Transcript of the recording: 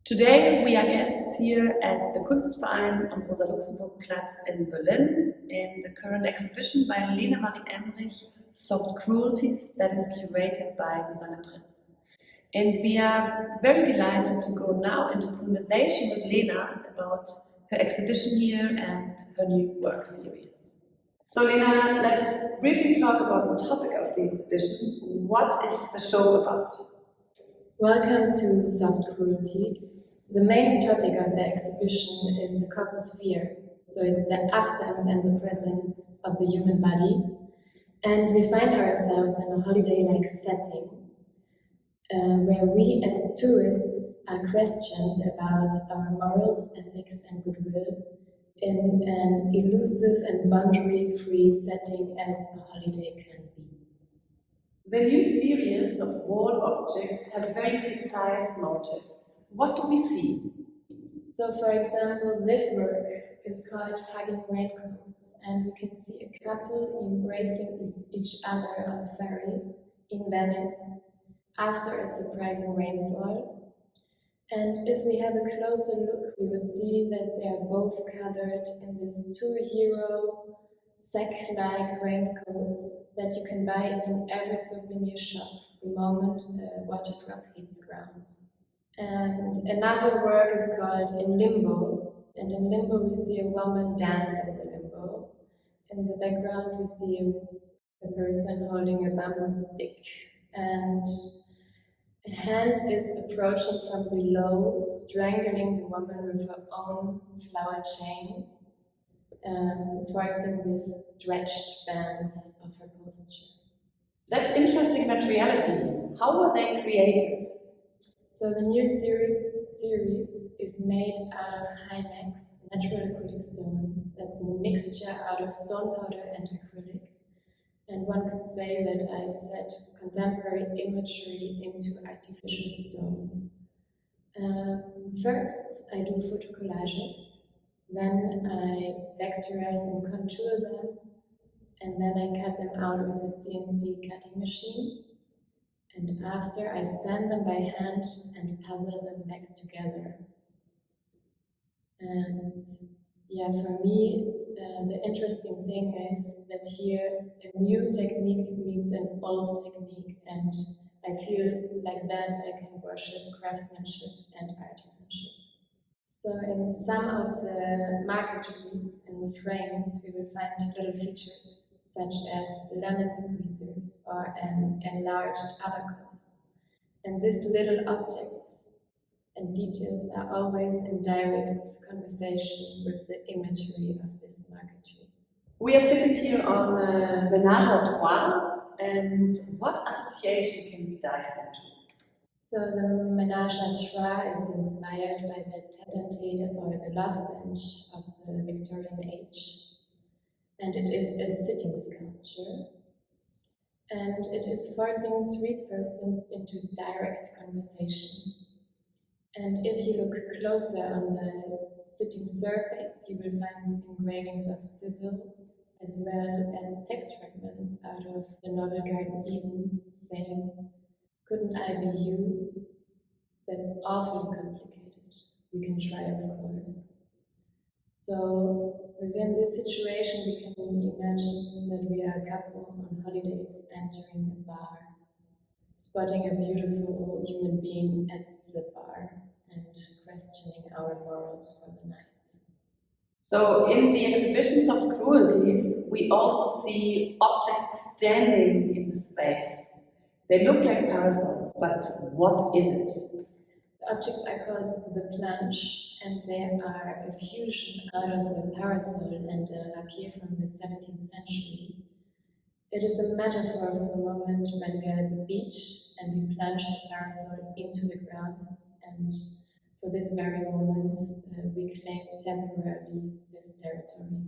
Today we are guests here at the Kunstverein Rosa-Luxemburg-Platz in Berlin in the current exhibition by Lena Marie Emrich, Soft Cruelties, that is curated by Susanne Prinz. And we are very delighted to go now into conversation with Lena about her exhibition here and her new work series. So Lena, let's briefly talk about the topic of the exhibition. What is the show about? Welcome to Soft Cruelties. The main topic of the exhibition is the corposphere, so it's the absence and the presence of the human body. And we find ourselves in a holiday-like setting where we as tourists are questioned about our morals, ethics and goodwill in an elusive and boundary-free setting as a holiday can be. The new series of wall objects have very precise motifs. What do we see? So, for example, this work is called Hugging Raincoats, and we can see a couple embracing each other on a ferry in Venice after a surprising rainfall. And if we have a closer look, we will see that they are both covered in these two hero sack-like raincoats that you can buy in every souvenir shop the moment a water drop hits ground. And another work is called In Limbo, and in Limbo we see a woman dancing the limbo. In the background we see a person holding a bamboo stick, and a hand is approaching from below, strangling the woman with her own flower chain, forcing this stretched band of her posture. That's interesting materiality. How were they created? So the new series is made out of Hynex, natural acrylic stone. That's a mixture out of stone powder and acrylic. And one could say that I set contemporary imagery into artificial stone. First, I do photo collages. Then I vectorize and contour them. And then I cut them out with a CNC cutting machine. And after, I sand them by hand and puzzle them back together. And yeah, for me, the interesting thing is that here a new technique meets an old technique, and I feel like that I can worship craftsmanship and artisanship. So in some of the marquetries in the frames, we will find little features such as lemon squeezers or an enlarged abacus. And these little objects and details are always in direct conversation with the imagery of this marquetry. We are sitting here on Menage à Trois, and what association can we dive into? So the Menage à Trois is inspired by the tete-a-tete or the love bench of the Victorian age. And it is a sitting sculpture, and it is forcing three persons into direct conversation. And if you look closer on the sitting surface, you will find engravings of sizzles, as well as text fragments out of the novel Garden Eden, saying, "Couldn't I be you?" That's awfully complicated. We can try, of course. So within this situation, we can imagine that we are a couple on holidays entering a bar, spotting a beautiful human being at the bar and questioning our morals for the night. So in the exhibition Soft Cruelties, we also see objects standing in the space. They look like parasols, but what is it? The objects are called the planche, and they are a fusion out of a parasol and a rapier from the 17th century. It is a metaphor for the moment when we are at the beach and we plunge the parasol into the ground, and for this very moment we claim temporarily this territory.